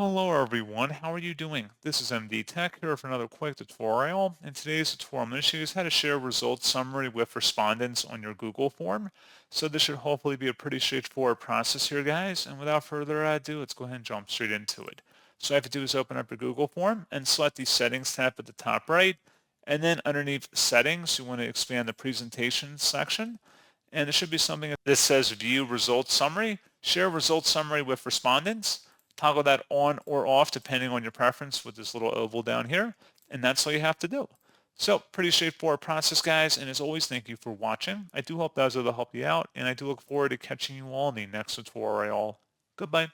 Hello everyone, how are you doing? This is MD Tech here for another quick tutorial. In today's tutorial, I'm going to show you how to share a results summary with respondents on your Google form. So this should hopefully be a pretty straightforward process here, guys. And without further ado, let's go ahead and jump straight into it. So all you have to do is open up your Google form and select the settings tab at the top right. And then underneath settings, you want to expand the presentation section. And there should be something that says view results summary, share results summary with respondents. Toggle that on or off depending on your preference with this little oval down here. And that's all you have to do. So pretty straightforward process, guys. And as always, thank you for watching. I do hope that was able to help you out. And I do look forward to catching you all in the next tutorial. Goodbye.